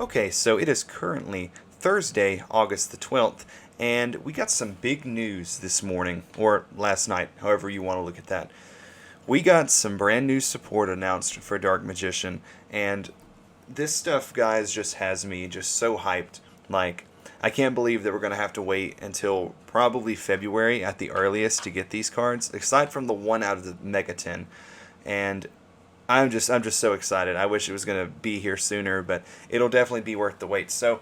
Okay, so it is currently Thursday, August the 12th, and we got some big news this morning, or last night, however you want to look at that. We got some brand new support announced for Dark Magician, and this stuff, guys, just has me just so hyped. Like, I can't believe that we're going to have to wait until probably February at the earliest to get these cards, aside from the one out of the Mega 10. And I'm just so excited. I wish it was going to be here sooner, but it'll definitely be worth the wait. So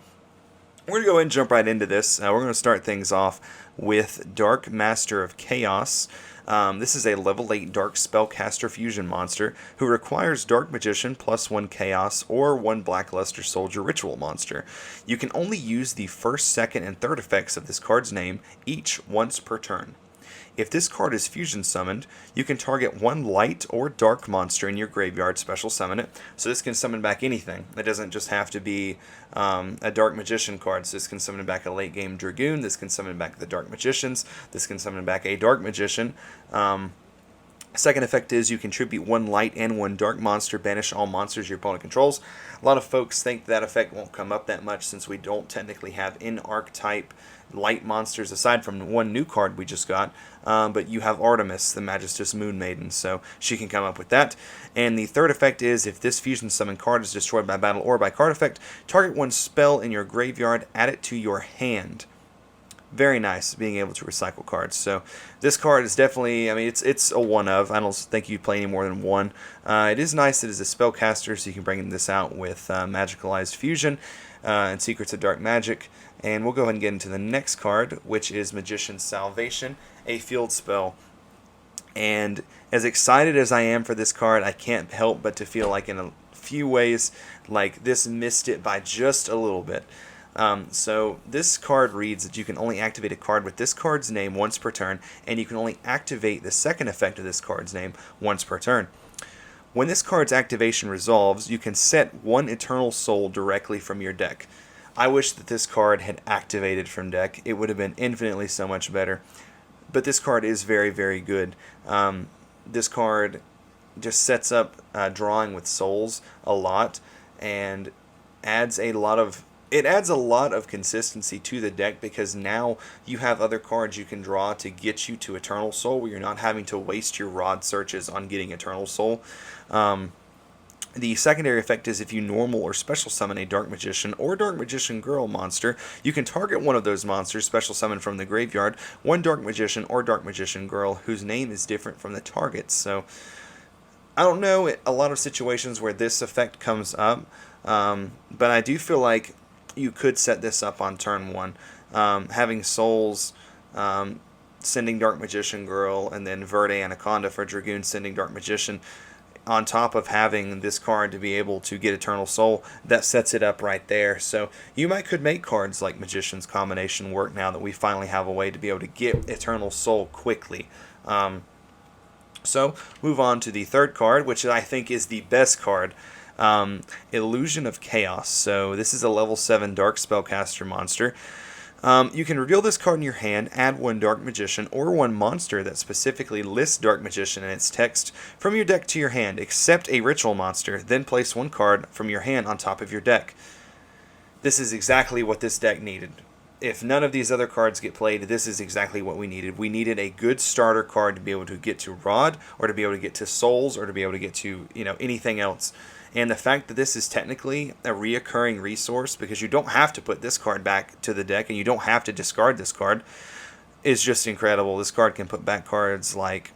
we're going to go ahead and jump right into this. We're going to start things off with Dark Master of Chaos. This is a level 8 Dark Spellcaster Fusion monster who requires Dark Magician plus 1 Chaos or 1 Blackluster Soldier Ritual monster. You can only use the first, second, and third effects of this card's name each once per turn. If this card is fusion summoned, you can target one light or dark monster in your graveyard, special summon it. So this can summon back anything. It doesn't just have to be a Dark Magician card. So this can summon back a late game Dragoon. This can summon back the Dark Magicians. This can summon back a Dark Magician. Second effect is you contribute one light and one dark monster, banish all monsters your opponent controls. A lot of folks think that effect won't come up that much since we don't technically have in-archetype light monsters aside from one new card we just got. But you have Artemis, the Magistress Moon Maiden, so she can come up with that. And the third effect is if this fusion summon card is destroyed by battle or by card effect, target one spell in your graveyard, add it to your hand. Very nice being able to recycle cards. So this card is definitely, I mean, it's a one of. I don't think you play any more than one. It is nice that it's a spellcaster, so you can bring this out with Magicalized Fusion and Secrets of Dark Magic. And we'll go ahead and get into the next card, which is Magician's Salvation, a field spell. And as excited as I am for this card, I can't help but to feel like in a few ways, like this missed it by just a little bit. So this card reads that you can only activate a card with this card's name once per turn, and you can only activate the second effect of this card's name once per turn. When this card's activation resolves, you can set one Eternal Soul directly from your deck. I wish that this card had activated from deck. It would have been infinitely so much better. But this card is very, very good. This card just sets up drawing with souls a lot and adds a lot of consistency to the deck because now you have other cards you can draw to get you to Eternal Soul where you're not having to waste your rod searches on getting Eternal Soul. The secondary effect is if you normal or special summon a Dark Magician or Dark Magician Girl monster, you can target one of those monsters, special summon from the graveyard, one Dark Magician or Dark Magician Girl whose name is different from the target. So I don't know a lot of situations where this effect comes up, but I do feel like you could set this up on turn one, having souls, sending Dark Magician Girl, and then Verde Anaconda for Dragoon sending Dark Magician, on top of having this card to be able to get Eternal Soul. That sets it up right there. So you could make cards like Magician's Combination work now that we finally have a way to be able to get Eternal Soul quickly. So move on to the third card, which I think is the best card. Illusion of Chaos. So this is a level 7 Dark Spellcaster monster. You can reveal this card in your hand, add one Dark Magician or one monster that specifically lists Dark Magician in its text from your deck to your hand, except a ritual monster, then place one card from your hand on top of your deck. This is exactly what this deck needed. If none of these other cards get played, this is exactly what we needed. We needed a good starter card to be able to get to Rod, or to be able to get to Souls, or to be able to get to, anything else. And the fact that this is technically a reoccurring resource, because you don't have to put this card back to the deck, and you don't have to discard this card, is just incredible. This card can put back cards like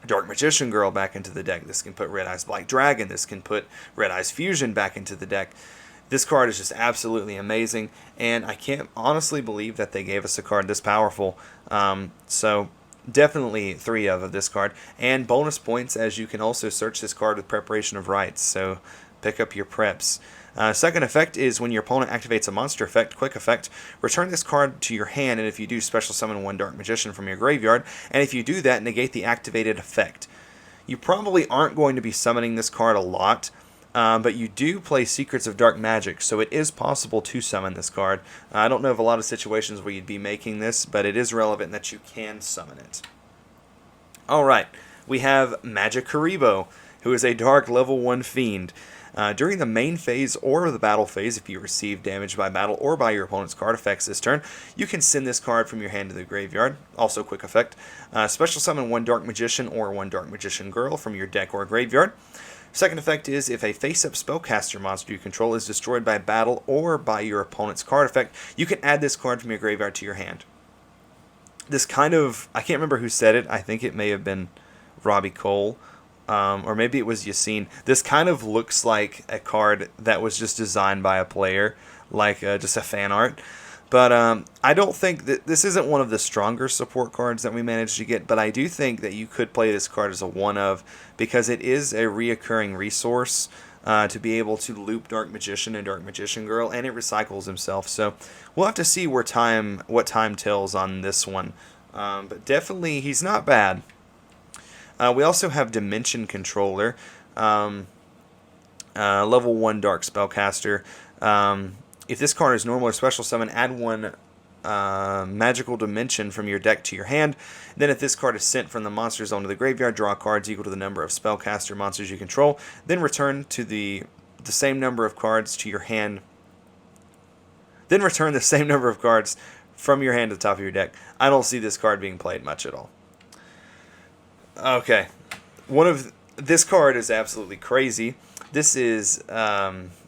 Dark Magician Girl back into the deck. This can put Red Eyes Black Dragon. This can put Red Eyes Fusion back into the deck. This card is just absolutely amazing, and I can't honestly believe that they gave us a card this powerful. So definitely 3 of this card, and bonus points as you can also search this card with Preparation of Rites, so pick up your preps. Second effect is when your opponent activates a monster effect, quick effect, return this card to your hand, and if you do, special summon one Dark Magician from your graveyard, and if you do that, negate the activated effect. You probably aren't going to be summoning this card a lot, but you do play Secrets of Dark Magic, so it is possible to summon this card. I don't know of a lot of situations where you'd be making this, but it is relevant that you can summon it. Alright, we have Magickaribo, who is a dark level 1 fiend. During the main phase or the battle phase, if you receive damage by battle or by your opponent's card effects this turn, you can send this card from your hand to the graveyard. Also quick effect. Special summon one Dark Magician or one Dark Magician Girl from your deck or graveyard. Second effect is if a face-up spellcaster monster you control is destroyed by battle or by your opponent's card effect, you can add this card from your graveyard to your hand. This kind of, I can't remember who said it, I think it may have been Robbie Cole, or maybe it was Yassine. This kind of looks like a card that was just designed by a player, like just a fan art. But I don't think that this isn't one of the stronger support cards that we managed to get, but I do think that you could play this card as a one-of because it is a reoccurring resource to be able to loop Dark Magician and Dark Magician Girl, and it recycles himself. So we'll have to see what time tells on this one. But definitely, he's not bad. We also have Dimension Controller, level 1 Dark Spellcaster. If this card is normal or special summon, add one magical dimension from your deck to your hand. Then if this card is sent from the monster zone to the graveyard, draw cards equal to the number of spellcaster monsters you control. Then return to the same number of cards to your hand. Then return the same number of cards from your hand to the top of your deck. I don't see this card being played much at all. Okay, this card is absolutely crazy. This is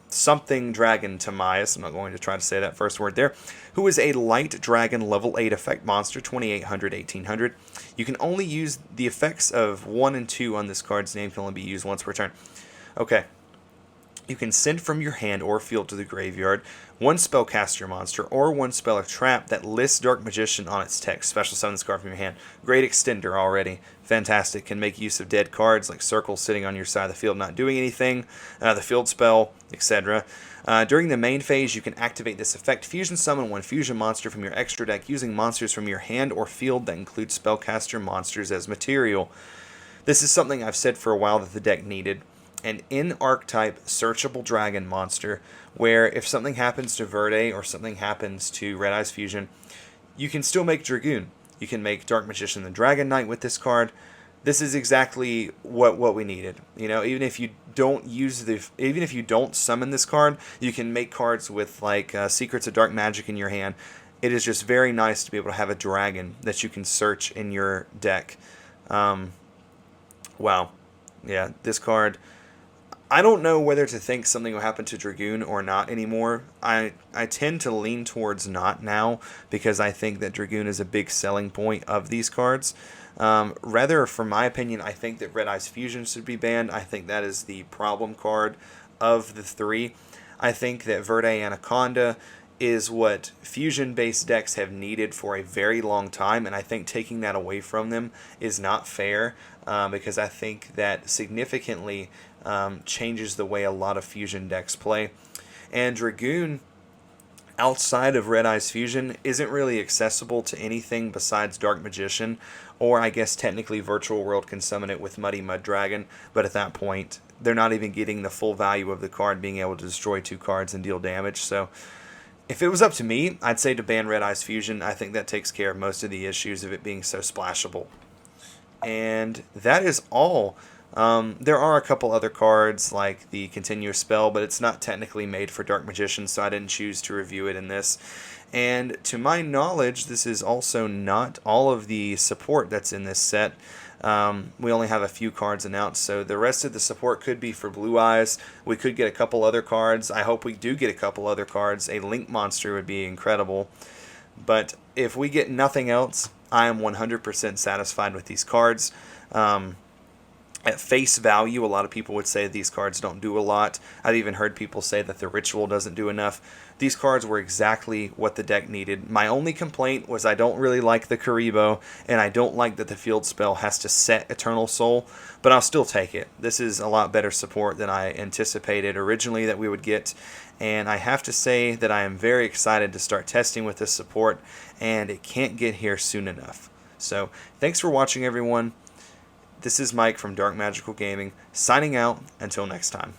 something Dragon Timaeus, I'm not going to try to say that first word there, who is a light dragon level 8 effect monster, 2800, 1800. You can only use the effects of 1 and 2 on this card's name, can only be used once per turn. Okay. You can send from your hand or field to the graveyard one spellcaster monster or one spell or trap that lists Dark Magician on its text. Special summon this card from your hand. Great extender already. Fantastic. Can make use of dead cards like Circle sitting on your side of the field not doing anything, the field spell, etc. During the main phase, you can activate this effect. Fusion summon one fusion monster from your extra deck using monsters from your hand or field that include spellcaster monsters as material. This is something I've said for a while that the deck needed. An in-archetype searchable dragon monster where if something happens to Verde or something happens to Red Eyes Fusion, you can still make Dragoon. You can make Dark Magician the Dragon Knight with this card. This is exactly what we needed. You know, even if you don't summon this card, you can make cards with like Secrets of Dark Magic in your hand. It is just very nice to be able to have a dragon that you can search in your deck. Wow. Yeah, this card, I don't know whether to think something will happen to Dragoon or not anymore. I tend to lean towards not now because I think that Dragoon is a big selling point of these cards. Rather, for my opinion, I think that Red Eyes Fusion should be banned. I think that is the problem card of the three. I think that Verde Anaconda is what fusion-based decks have needed for a very long time, and I think taking that away from them is not fair because I think that significantly changes the way a lot of fusion decks play. And Dragoon, outside of Red Eyes Fusion, isn't really accessible to anything besides Dark Magician, or I guess technically Virtual World can summon it with Muddy Mud Dragon, but at that point, they're not even getting the full value of the card being able to destroy 2 cards and deal damage. So if it was up to me, I'd say to ban Red Eyes Fusion. I think that takes care of most of the issues of it being so splashable. And that is all. There are a couple other cards like the Continuous Spell, but it's not technically made for Dark Magician, so I didn't choose to review it in this. And to my knowledge, this is also not all of the support that's in this set. We only have a few cards announced, so the rest of the support could be for Blue Eyes. We could get a couple other cards. I hope we do get a couple other cards. A Link Monster would be incredible. But if we get nothing else, I am 100% satisfied with these cards. At face value, a lot of people would say these cards don't do a lot. I've even heard people say that the Ritual doesn't do enough. These cards were exactly what the deck needed. My only complaint was I don't really like the Karibo, and I don't like that the field spell has to set Eternal Soul, but I'll still take it. This is a lot better support than I anticipated originally that we would get, and I have to say that I am very excited to start testing with this support, and it can't get here soon enough. So, thanks for watching, everyone. This is Mike from Dark Magical Gaming, signing out until next time.